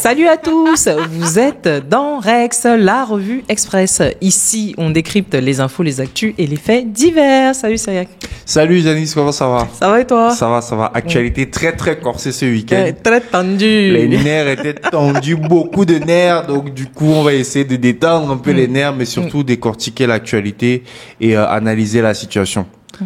Salut à tous, vous êtes dans Rex, la revue Express. Ici, on décrypte les infos, les actus et les faits divers. Salut Cyriac. Salut Janice, comment ça va? Ça va et toi? Ça va. Actualité très corsée ce week-end. Très tendue. Les nerfs étaient tendus, beaucoup de nerfs. Donc du coup, on va essayer de détendre un peu les nerfs, mais surtout décortiquer l'actualité et analyser la situation.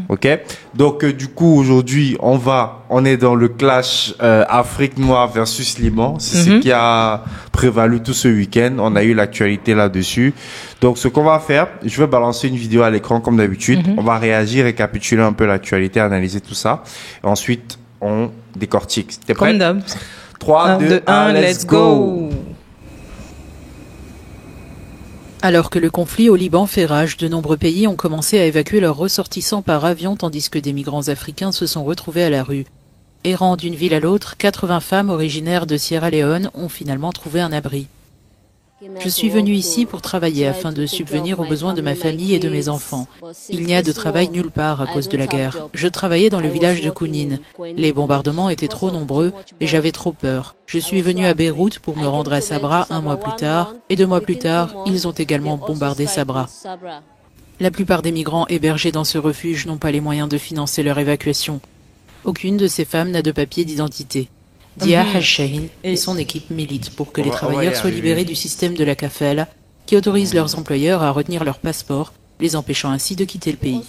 Ok, donc du coup aujourd'hui on est dans le clash Afrique noire versus Liban. C'est ce qui a prévalu tout ce week-end. On a eu l'actualité là-dessus. Donc ce qu'on va faire, je vais balancer une vidéo à l'écran comme d'habitude. On va réagir, récapituler un peu l'actualité, analyser tout ça. Et ensuite on décortique. T'es prêt? Comme d'hab. 3, 2, 1, let's go. Alors que le conflit au Liban fait rage, de nombreux pays ont commencé à évacuer leurs ressortissants par avion tandis que des migrants africains se sont retrouvés à la rue. Errant d'une ville à l'autre, 80 femmes originaires de Sierra Leone ont finalement trouvé un abri. Je suis venue ici pour travailler afin de subvenir aux besoins de ma famille et de mes enfants. Il n'y a de travail nulle part à cause de la guerre. Je travaillais dans le village de Kounin. Les bombardements étaient trop nombreux et j'avais trop peur. Je suis venue à Beyrouth pour me rendre à Sabra 1 mois plus tard et 2 mois plus tard, ils ont également bombardé Sabra. La plupart des migrants hébergés dans ce refuge n'ont pas les moyens de financer leur évacuation. Aucune de ces femmes n'a de papier d'identité. Dia Al-Shahin et son équipe militent pour que les travailleurs soient libérés du système de la kafala qui autorise leurs employeurs à retenir leur passeport, les empêchant ainsi de quitter le pays.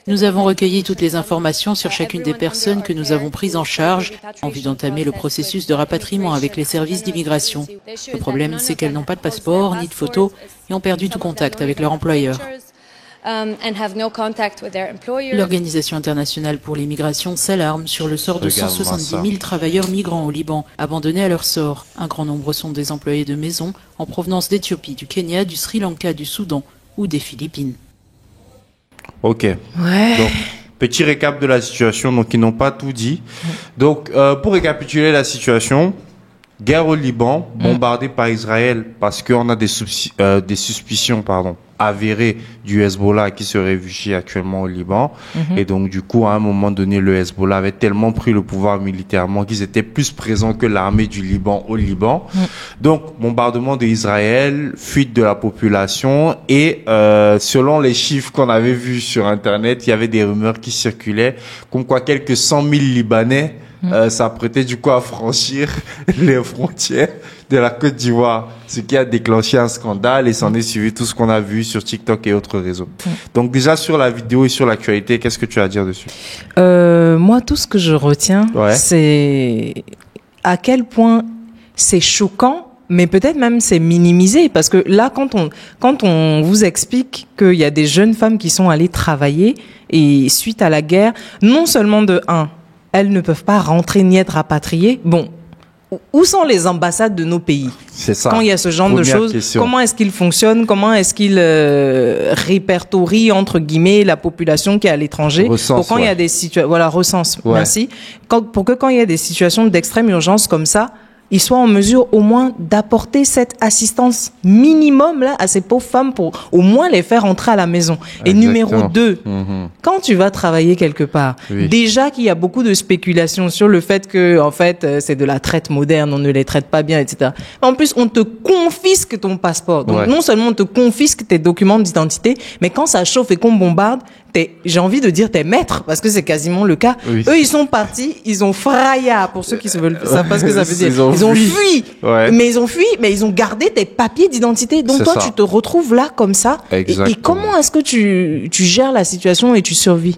Nous avons recueilli toutes les informations sur chacune des personnes que nous avons prises en charge en vue d'entamer le processus de rapatriement avec les services d'immigration. Le problème, c'est qu'elles n'ont pas de passeport ni de photo et ont perdu tout contact avec leur employeur. L'Organisation internationale pour l'immigration s'alarme sur le sort de 170 000 travailleurs migrants au Liban, abandonnés à leur sort. Un grand nombre sont des employés de maison en provenance d'Éthiopie, du Kenya, du Sri Lanka, du Soudan ou des Philippines. Ok. Ouais. Donc, petit récap de la situation, donc ils n'ont pas tout dit. Donc, pour récapituler la situation, guerre au Liban, bombardée par Israël parce qu'on a des suspicions, avérées du Hezbollah qui se réfugie actuellement au Liban. Et donc, du coup, à un moment donné, le Hezbollah avait tellement pris le pouvoir militairement qu'ils étaient plus présents que l'armée du Liban au Liban. Donc, bombardement d'Israël, fuite de la population et selon les chiffres qu'on avait vus sur Internet, il y avait des rumeurs qui circulaient comme quoi quelques 100 000 Libanais s'apprêtaient du coup à franchir les frontières de la Côte d'Ivoire, ce qui a déclenché un scandale et s'en est suivi tout ce qu'on a vu sur TikTok et autres réseaux. Donc déjà sur la vidéo et sur l'actualité, qu'est-ce que tu as à dire dessus? Moi, tout ce que je retiens, c'est à quel point c'est choquant, mais peut-être même c'est minimisé, parce que là, quand on vous explique qu'il y a des jeunes femmes qui sont allées travailler et suite à la guerre, non seulement de elles ne peuvent pas rentrer ni être rapatriées. Bon, où sont les ambassades de nos pays? C'est ça. Quand il y a ce genre de choses, comment est-ce qu'ils fonctionnent? Comment est-ce qu'ils répertorient, entre guillemets, la population qui est à l'étranger? Recense, pour quand il y a des situations, recense, merci. Pour que quand il y a des situations d'extrême urgence comme ça, ils soient en mesure au moins d'apporter cette assistance minimum là à ces pauvres femmes pour au moins les faire rentrer à la maison. Et numéro 2, quand tu vas travailler quelque part, déjà qu'il y a beaucoup de spéculations sur le fait que en fait c'est de la traite moderne, on ne les traite pas bien, etc. En plus, on te confisque ton passeport. Donc non seulement on te confisque tes documents d'identité, mais quand ça chauffe et qu'on bombarde, j'ai envie de dire t'es maître, parce que c'est quasiment le cas. Eux, ils sont partis, ils ont fraya, pour ceux qui savent pas ce que ça veut dire. Ils ont fui. Mais ils ont gardé tes papiers d'identité. Donc toi, tu te retrouves là comme ça. Et comment est-ce que tu gères la situation et tu survis?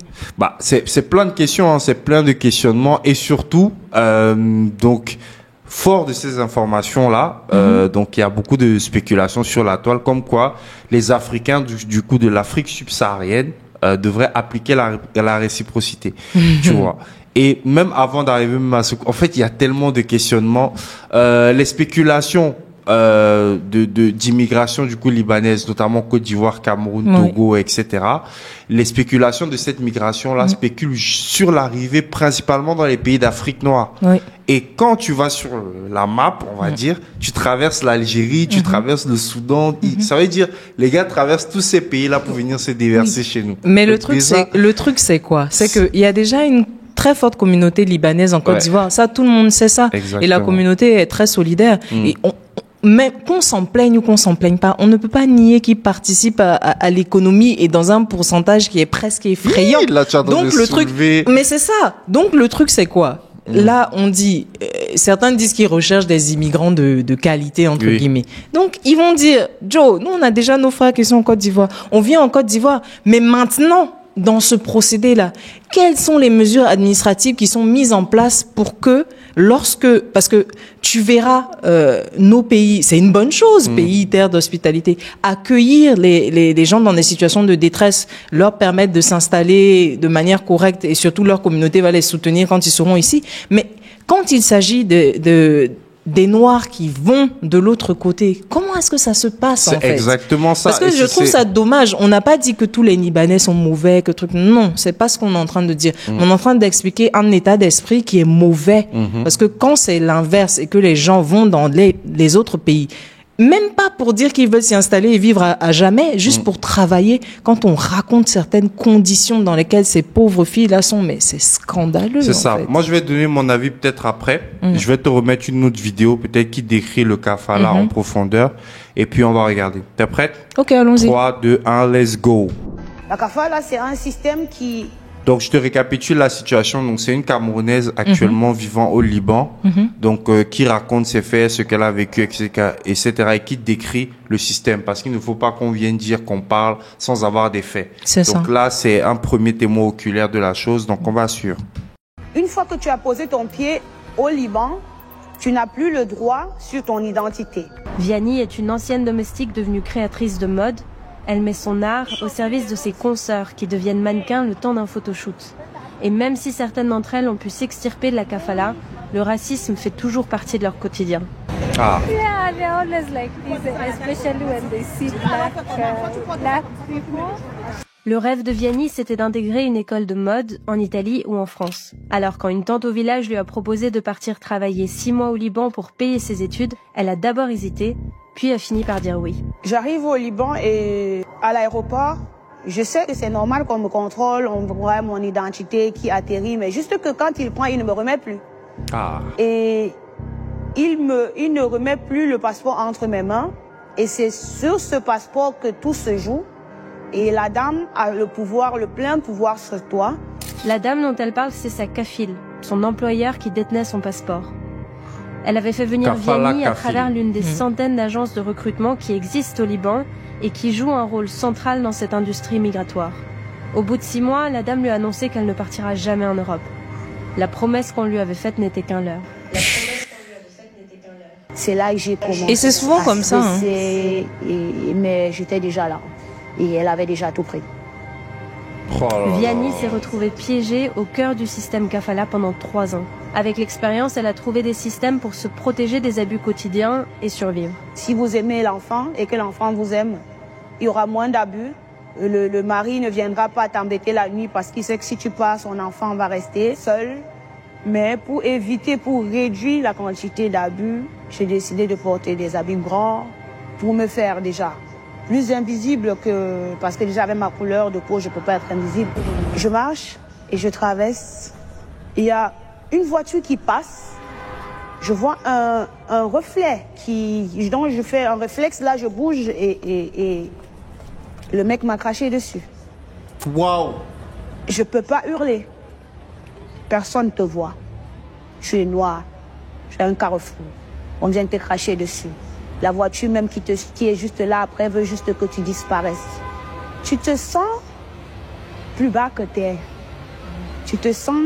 C'est plein de questions, c'est plein de questionnements et surtout, donc, fort de ces informations-là, donc il y a beaucoup de spéculations sur la toile, comme quoi les Africains du coup de l'Afrique subsaharienne devraient appliquer la réciprocité, tu vois. Et même avant d'arriver à ce... En fait, il y a tellement de questionnements. Les spéculations d'immigration du coup libanaise, notamment Côte d'Ivoire, Cameroun, Togo, etc. Les spéculations de cette migration-là spéculent sur l'arrivée principalement dans les pays d'Afrique noire. Et quand tu vas sur la map, on va dire, tu traverses l'Algérie, tu traverses le Soudan, ça veut dire les gars traversent tous ces pays-là pour venir se déverser chez nous. Mais le truc c'est quoi? C'est que il y a déjà une très forte communauté libanaise en Côte d'Ivoire. Ça, tout le monde sait ça. Exactement. Et la communauté est très solidaire. Et mais qu'on s'en plaigne ou qu'on s'en plaigne pas, on ne peut pas nier qu'ils participent à l'économie et dans un pourcentage qui est presque effrayant. Là, tu as Donc le truc, mais c'est ça. Donc le truc, c'est quoi? Là, on dit, certains disent qu'ils recherchent des immigrants de qualité, entre guillemets. Donc, ils vont dire, Joe, nous, on a déjà nos frères qui sont en Côte d'Ivoire. On vient en Côte d'Ivoire. Mais maintenant, dans ce procédé-là, quelles sont les mesures administratives qui sont mises en place pour que parce que tu verras, nos pays, c'est une bonne chose, pays, terre d'hospitalité, accueillir les gens dans des situations de détresse, leur permettre de s'installer de manière correcte et surtout leur communauté va les soutenir quand ils seront ici. Mais quand il s'agit des Noirs qui vont de l'autre côté, comment est-ce que ça se passe en fait? C'est exactement ça. Parce que je trouve ça dommage. On n'a pas dit que tous les Libanais sont mauvais, que truc. Non, c'est pas ce qu'on est en train de dire. On est en train d'expliquer un état d'esprit qui est mauvais. Parce que quand c'est l'inverse et que les gens vont dans les autres pays, même pas pour dire qu'ils veulent s'y installer et vivre à jamais, juste pour travailler. Quand on raconte certaines conditions dans lesquelles ces pauvres filles-là sont, mais c'est scandaleux. C'est ça. En fait. Moi, je vais donner mon avis peut-être après. Je vais te remettre une autre vidéo, peut-être qui décrit le kafala en profondeur. Et puis, on va regarder. T'es prête? Ok, allons-y. 3, 2, 1, let's go. La kafala, c'est un système qui... Donc, je te récapitule la situation. Donc, c'est une Camerounaise actuellement vivant au Liban, donc qui raconte ses faits, ce qu'elle a vécu, etc., et qui décrit le système. Parce qu'il ne faut pas qu'on vienne dire qu'on parle sans avoir des faits. C'est ça. Donc là, c'est un premier témoin oculaire de la chose. Donc, on va suivre. Une fois que tu as posé ton pied au Liban, tu n'as plus le droit sur ton identité. Vianney est une ancienne domestique devenue créatrice de mode. Elle met son art au service de ses consoeurs qui deviennent mannequins le temps d'un photoshoot. Et même si certaines d'entre elles ont pu s'extirper de la kafala, le racisme fait toujours partie de leur quotidien. Ah. Yeah, they're always like this, especially when they see black people. Le rêve de Vianney, c'était d'intégrer une école de mode en Italie ou en France. Alors quand une tante au village lui a proposé de partir travailler 6 mois au Liban pour payer ses études, elle a d'abord hésité, puis a fini par dire oui. J'arrive au Liban et à l'aéroport, je sais que c'est normal qu'on me contrôle, on voit mon identité qui atterrit, mais juste que quand il prend, il ne me remet plus. Ah. Et il ne remet plus le passeport entre mes mains. Et c'est sur ce passeport que tout se joue. Et la dame a le pouvoir, le plein pouvoir sur toi. La dame dont elle parle, c'est sa kafile, son employeur qui détenait son passeport. Elle avait fait venir Vianney à travers l'une des centaines d'agences de recrutement qui existent au Liban et qui jouent un rôle central dans cette industrie migratoire. Au bout de 6 mois, la dame lui a annoncé qu'elle ne partira jamais en Europe. La promesse qu'on lui avait faite n'était qu'un leurre. C'est là que j'ai commencé. Et c'est souvent comme ça. Hein. Mais j'étais déjà là. Et elle avait déjà tout pris. Vianney s'est retrouvée piégée au cœur du système kafala pendant 3 ans. Avec l'expérience, elle a trouvé des systèmes pour se protéger des abus quotidiens et survivre. Si vous aimez l'enfant et que l'enfant vous aime, il y aura moins d'abus. Le mari ne viendra pas t'embêter la nuit parce qu'il sait que si tu pars, son enfant va rester seul. Mais pour éviter, pour réduire la quantité d'abus, j'ai décidé de porter des habits grands pour me faire déjà plus invisible que... Parce que déjà avec ma couleur de peau, je ne peux pas être invisible. Je marche et je traverse. Il y a une voiture qui passe. Je vois un reflet donc je fais un réflexe, là je bouge et le mec m'a craché dessus. Waouh! Je peux pas hurler. Personne ne te voit. Je suis noire. Je suis à un carrefour. On vient te cracher dessus. La voiture même qui est juste là après veut juste que tu disparaisses. Tu te sens plus bas que terre. Tu te sens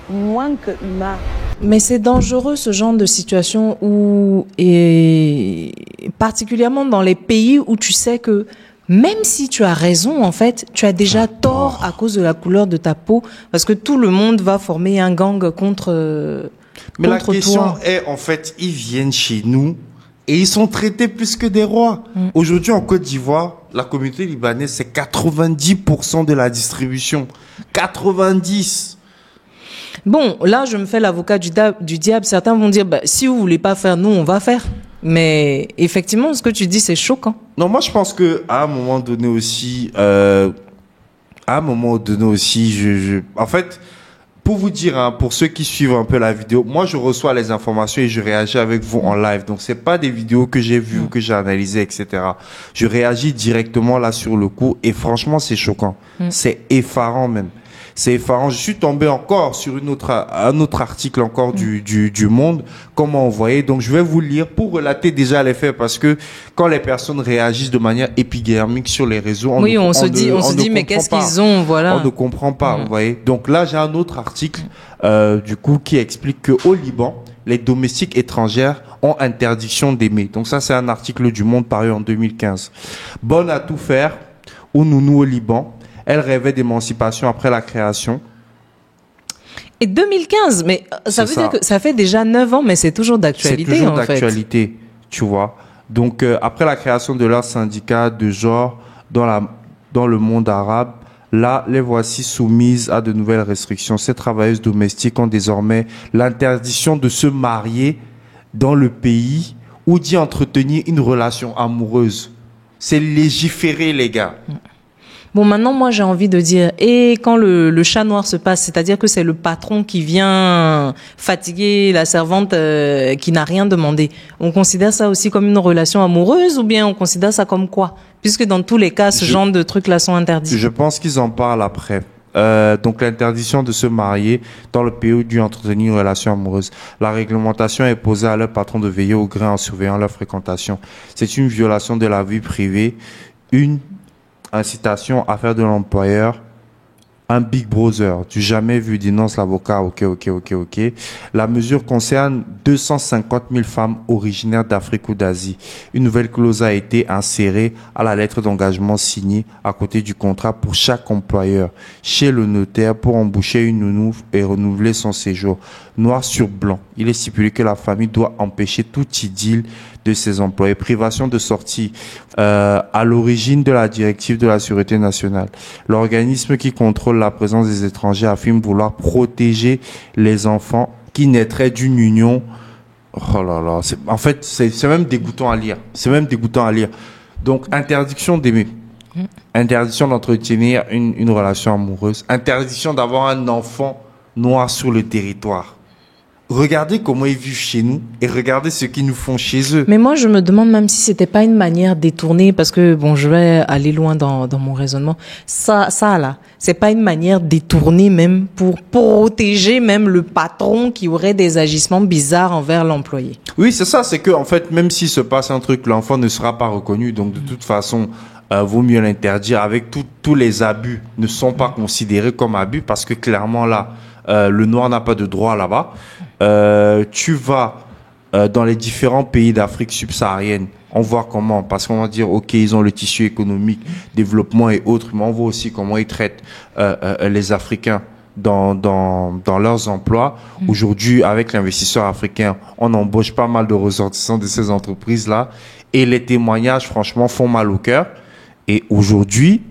moins que humain. Mais c'est dangereux ce genre de situation où, et particulièrement dans les pays où tu sais que même si tu as raison, en fait, tu as déjà tort à cause de la couleur de ta peau, parce que tout le monde va former un gang contre Mais la question toi. est, en fait, ils viennent chez nous et ils sont traités plus que des rois. Aujourd'hui, en Côte d'Ivoire, la communauté libanaise, c'est 90% de la distribution. 90%. Bon, là, je me fais l'avocat du diable. Certains vont dire, bah, si vous voulez pas faire, nous, on va faire. Mais effectivement, ce que tu dis, c'est choquant. Non, moi, je pense que à un moment donné aussi, en fait, pour vous dire, hein, pour ceux qui suivent un peu la vidéo, moi je reçois les informations et je réagis avec vous en live. Donc c'est pas des vidéos que j'ai vues ou que j'ai analysées, etc. Je réagis directement là sur le coup et franchement c'est choquant. C'est effarant même. C'est effarant. Je suis tombé encore sur un autre article encore du Monde, comment on voyait. Donc, je vais vous lire pour relater déjà les faits parce que quand les personnes réagissent de manière épidermique sur les réseaux, on se dit, mais qu'est-ce qu'ils ont, voilà. On ne comprend pas, vous voyez. Donc là, j'ai un autre article, du coup, qui explique que au Liban, les domestiques étrangères ont interdiction d'aimer. Donc ça, c'est un article du Monde paru en 2015. Bonne à tout faire, ou nounou au Liban. Elle rêvait d'émancipation après la création. Et 2015, mais ça veut dire que ça fait déjà 9 ans, mais c'est toujours d'actualité, c'est toujours d'actualité, tu vois. Donc, après la création de leur syndicat de genre dans le monde arabe, là, les voici soumises à de nouvelles restrictions. Ces travailleuses domestiques ont désormais l'interdiction de se marier dans le pays ou d'y entretenir une relation amoureuse. C'est légiféré, les gars. Bon, maintenant, moi, j'ai envie de dire, et quand le chat noir se passe, c'est-à-dire que c'est le patron qui vient fatiguer la servante qui n'a rien demandé, on considère ça aussi comme une relation amoureuse ou bien on considère ça comme quoi? Puisque dans tous les cas, ce genre de trucs-là sont interdits. Je pense qu'ils en parlent après. Donc l'interdiction de se marier dans le pays où dû entretenir une relation amoureuse. La réglementation est posée à leur patron de veiller au gré en surveillant leur fréquentation. C'est une violation de la vie privée, une incitation à faire de l'employeur un Big Brother, du jamais vu, dénonce l'avocat. Ok. La mesure concerne 250 000 femmes originaires d'Afrique ou d'Asie. Une nouvelle clause a été insérée à la lettre d'engagement signée à côté du contrat pour chaque employeur chez le notaire pour embaucher une nounou et renouveler son séjour. Noir sur blanc, il est stipulé que la famille doit empêcher tout idylle de ses employés. Privation de sortie à l'origine de la directive de la Sûreté nationale. L'organisme qui contrôle la présence des étrangers affirme vouloir protéger les enfants qui naîtraient d'une union. Oh là là, en fait, c'est même dégoûtant à lire. C'est même dégoûtant à lire. Donc, interdiction d'aimer. Interdiction d'entretenir une relation amoureuse. Interdiction d'avoir un enfant noir sur le territoire. Regardez comment ils vivent chez nous et regardez ce qu'ils nous font chez eux. Mais moi, je me demande même si c'était pas une manière détournée, parce que bon, je vais aller loin dans mon raisonnement. Ça là, c'est pas une manière détournée même pour protéger même le patron qui aurait des agissements bizarres envers l'employé. Oui, c'est ça. C'est que en fait, même s'il se passe un truc, l'enfant ne sera pas reconnu. Donc de toute façon, vaut mieux l'interdire. Avec tous les abus ne sont pas considérés comme abus parce que clairement là, le noir n'a pas de droit là-bas. Tu vas dans les différents pays d'Afrique subsaharienne, on voit comment, parce qu'on va dire ok, ils ont le tissu économique, développement et autres, mais on voit aussi comment ils traitent les Africains dans leurs emplois. Aujourd'hui, avec l'investisseur africain, on embauche pas mal de ressortissants de ces entreprises-là et les témoignages, franchement, font mal au cœur. Et aujourd'hui,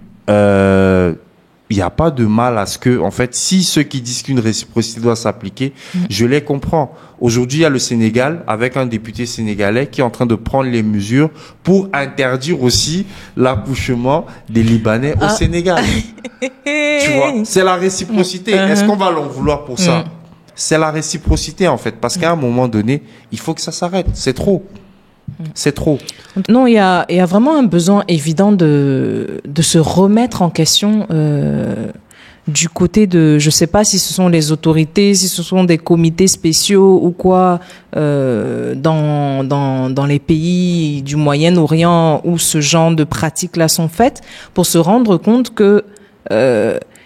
il n'y a pas de mal à ce que, en fait, si ceux qui disent qu'une réciprocité doit s'appliquer, je les comprends. Aujourd'hui, il y a le Sénégal avec un député sénégalais qui est en train de prendre les mesures pour interdire aussi l'accouchement des Libanais au Sénégal. Tu vois, c'est la réciprocité. Est-ce qu'on va l'en vouloir pour ça? C'est la réciprocité, en fait, parce qu'à un moment donné, il faut que ça s'arrête. C'est trop. C'est trop. Non, il y a vraiment un besoin évident de se remettre en question du côté de, je sais pas si ce sont les autorités, si ce sont des comités spéciaux ou quoi, dans les pays du Moyen-Orient où ce genre de pratiques-là sont faites, pour se rendre compte que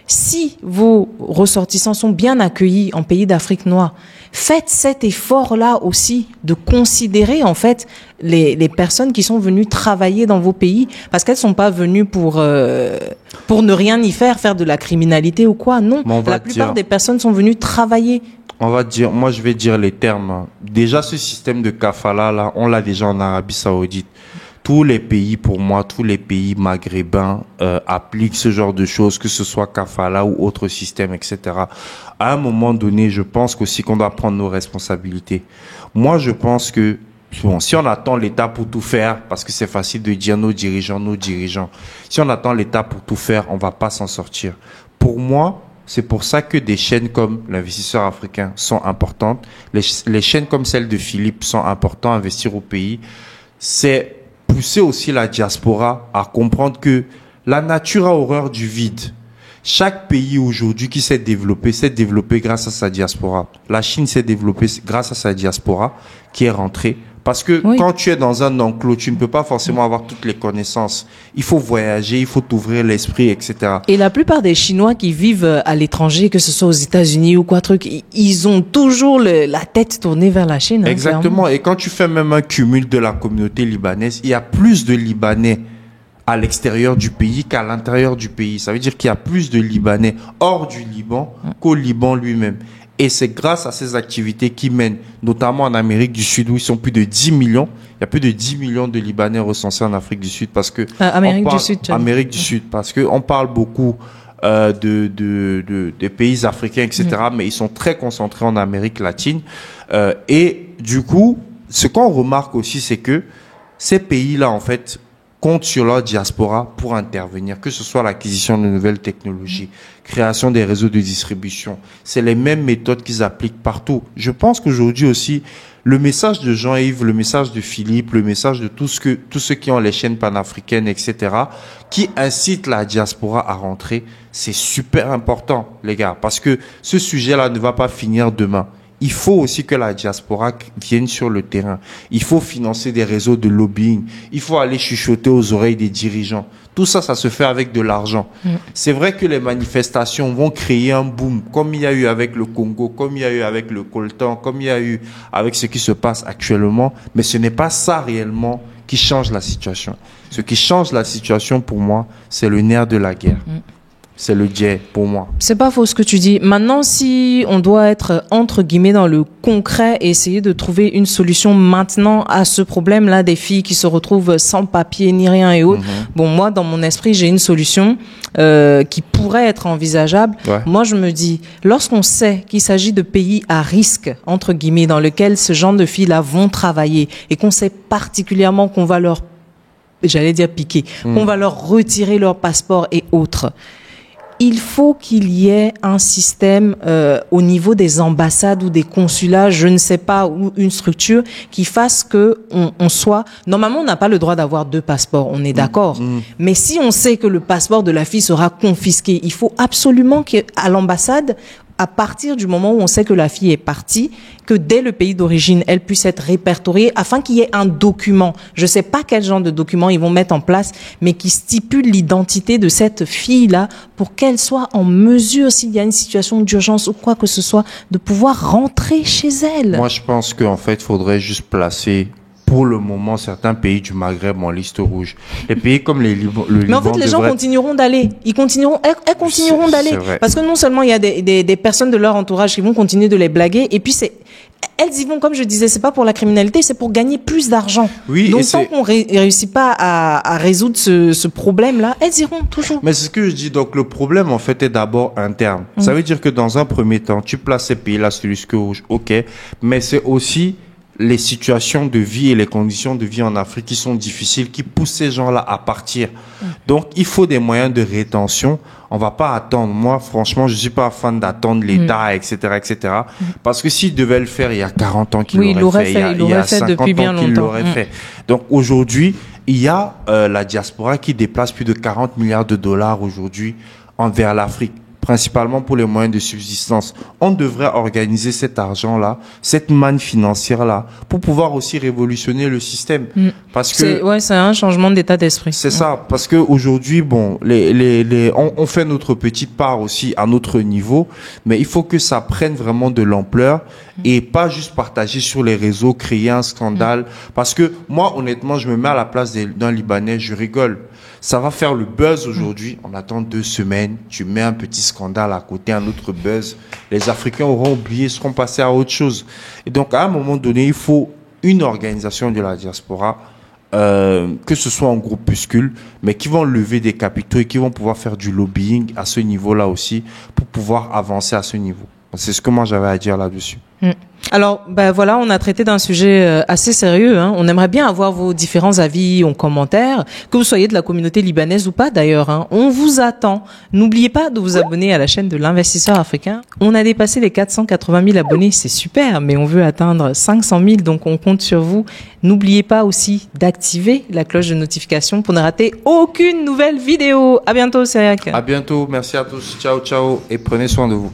si vos ressortissants sont bien accueillis en pays d'Afrique noire, faites cet effort-là aussi de considérer en fait les personnes qui sont venues travailler dans vos pays, parce qu'elles sont pas venues pour ne rien y faire de la criminalité ou quoi. Non, la plupart des personnes sont venues travailler. On va dire, moi je vais dire les termes. Déjà ce système de kafala là, on l'a déjà en Arabie Saoudite. Tous les pays, pour moi, tous les pays maghrébins appliquent ce genre de choses, que ce soit kafala ou autre système, etc. À un moment donné, je pense aussi qu'on doit prendre nos responsabilités. Moi, je pense que bon, si on attend l'État pour tout faire, parce que c'est facile de dire nos dirigeants, si on attend l'État pour tout faire, on va pas s'en sortir. Pour moi, C'est pour ça que des chaînes comme l'Investisseur africain sont importantes. Les chaînes comme celle de Philippe sont importantes. Investir au pays, c'est pousser aussi la diaspora à comprendre que la nature a horreur du vide. Chaque pays aujourd'hui qui s'est développé grâce à sa diaspora. La Chine s'est développée grâce à sa diaspora qui est rentrée. Parce que quand tu es dans un enclos, tu ne peux pas forcément avoir toutes les connaissances. Il faut voyager, il faut t'ouvrir l'esprit, etc. Et la plupart des Chinois qui vivent à l'étranger, que ce soit aux États-Unis ou quoi truc, ils ont toujours la tête tournée vers la Chine. Exactement. Et quand tu fais même un cumul de la communauté libanaise, il y a plus de Libanais à l'extérieur du pays qu'à l'intérieur du pays. Ça veut dire qu'il y a plus de Libanais hors du Liban qu'au Liban lui-même. Et c'est grâce à ces activités qui mènent, notamment en Amérique du Sud, où ils sont plus de 10 millions. Il y a plus de 10 millions de Libanais recensés en Afrique du Sud parce que Amérique du Sud, parce que on parle beaucoup des pays africains, etc. Mais ils sont très concentrés en Amérique latine. Et du coup, ce qu'on remarque aussi, c'est que ces pays-là, en fait, comptent sur leur diaspora pour intervenir, que ce soit l'acquisition de nouvelles technologies, création des réseaux de distribution. C'est les mêmes méthodes qu'ils appliquent partout. Je pense qu'aujourd'hui aussi, le message de Jean-Yves, le message de Philippe, le message de tous ceux qui ont les chaînes panafricaines, etc., qui incitent la diaspora à rentrer, c'est super important, les gars, parce que ce sujet-là ne va pas finir demain. Il faut aussi que la diaspora vienne sur le terrain. Il faut financer des réseaux de lobbying. Il faut aller chuchoter aux oreilles des dirigeants. Tout ça, ça se fait avec de l'argent. C'est vrai que les manifestations vont créer un boom, comme il y a eu avec le Congo, comme il y a eu avec le coltan, comme il y a eu avec ce qui se passe actuellement. Mais ce n'est pas ça réellement qui change la situation. Ce qui change la situation pour moi, c'est le nerf de la guerre. C'est le jet pour moi. C'est pas faux ce que tu dis. Maintenant, si on doit être entre guillemets dans le concret et essayer de trouver une solution maintenant à ce problème-là des filles qui se retrouvent sans papier ni rien et autres. Bon, moi, dans mon esprit, j'ai une solution qui pourrait être envisageable. Moi, je me dis, lorsqu'on sait qu'il s'agit de pays à risque entre guillemets dans lesquels ce genre de filles-là vont travailler et qu'on sait particulièrement qu'on va leur, j'allais dire piquer, qu'on va leur retirer leur passeport et autres. Il faut qu'il y ait un système au niveau des ambassades ou des consulats, je ne sais pas, ou une structure qui fasse que on soit... Normalement, on n'a pas le droit d'avoir 2 passeports, on est d'accord. Mais si on sait que le passeport de la fille sera confisqué, il faut absolument qu'à l'ambassade, à partir du moment où on sait que la fille est partie, que dès le pays d'origine, elle puisse être répertoriée afin qu'il y ait un document. Je sais pas quel genre de document ils vont mettre en place, mais qui stipule l'identité de cette fille-là pour qu'elle soit en mesure, s'il y a une situation d'urgence ou quoi que ce soit, de pouvoir rentrer chez elle. Moi, je pense qu'en fait, il faudrait juste placer pour le moment certains pays du Maghreb en liste rouge. Les pays comme le Liban. Mais en fait, les gens continueront d'aller. Elles continueront d'aller. Parce que non seulement il y a des personnes de leur entourage qui vont continuer de les blaguer, et puis elles y vont, comme je disais, c'est pas pour la criminalité, c'est pour gagner plus d'argent. Oui, donc tant qu'on réussit pas à résoudre ce problème-là, elles iront toujours. Mais c'est ce que je dis. Donc le problème en fait est d'abord interne. Ça veut dire que dans un premier temps, tu places ces pays-là sur le liste rouge, ok, mais c'est aussi les situations de vie et les conditions de vie en Afrique qui sont difficiles, qui poussent ces gens-là à partir. Donc, il faut des moyens de rétention. On va pas attendre. Moi, franchement, je suis pas fan d'attendre l'État, etc., etc. Parce que s'ils devaient le faire il y a 40 ans qu'ils l'auraient fait, il y a 50 ans qu'ils l'auraient fait. Donc, aujourd'hui, il y a la diaspora qui déplace plus de 40 milliards de dollars aujourd'hui vers l'Afrique, principalement pour les moyens de subsistance. On devrait organiser cet argent-là, cette manne financière-là, pour pouvoir aussi révolutionner le système. Parce que c'est un changement d'état d'esprit. C'est ça, parce que aujourd'hui, bon, on fait notre petite part aussi à notre niveau, mais il faut que ça prenne vraiment de l'ampleur et pas juste partager sur les réseaux, créer un scandale. Parce que moi, honnêtement, je me mets à la place d'un Libanais, je rigole. Ça va faire le buzz aujourd'hui. On attend 2 semaines. Tu mets un petit scandale à côté, un autre buzz. Les Africains auront oublié, seront passés à autre chose. Et donc, à un moment donné, il faut une organisation de la diaspora, que ce soit en groupuscule, mais qui vont lever des capitaux et qui vont pouvoir faire du lobbying à ce niveau-là aussi pour pouvoir avancer à ce niveau. C'est ce que moi j'avais à dire là-dessus. Alors, voilà, on a traité d'un sujet assez sérieux. Hein. On aimerait bien avoir vos différents avis en commentaire, que vous soyez de la communauté libanaise ou pas d'ailleurs. Hein. On vous attend. N'oubliez pas de vous abonner à la chaîne de l'Investisseur africain. On a dépassé les 480 000 abonnés, c'est super, mais on veut atteindre 500 000, donc on compte sur vous. N'oubliez pas aussi d'activer la cloche de notification pour ne rater aucune nouvelle vidéo. À bientôt, Cyriaque. À bientôt, merci à tous. Ciao, ciao, et prenez soin de vous.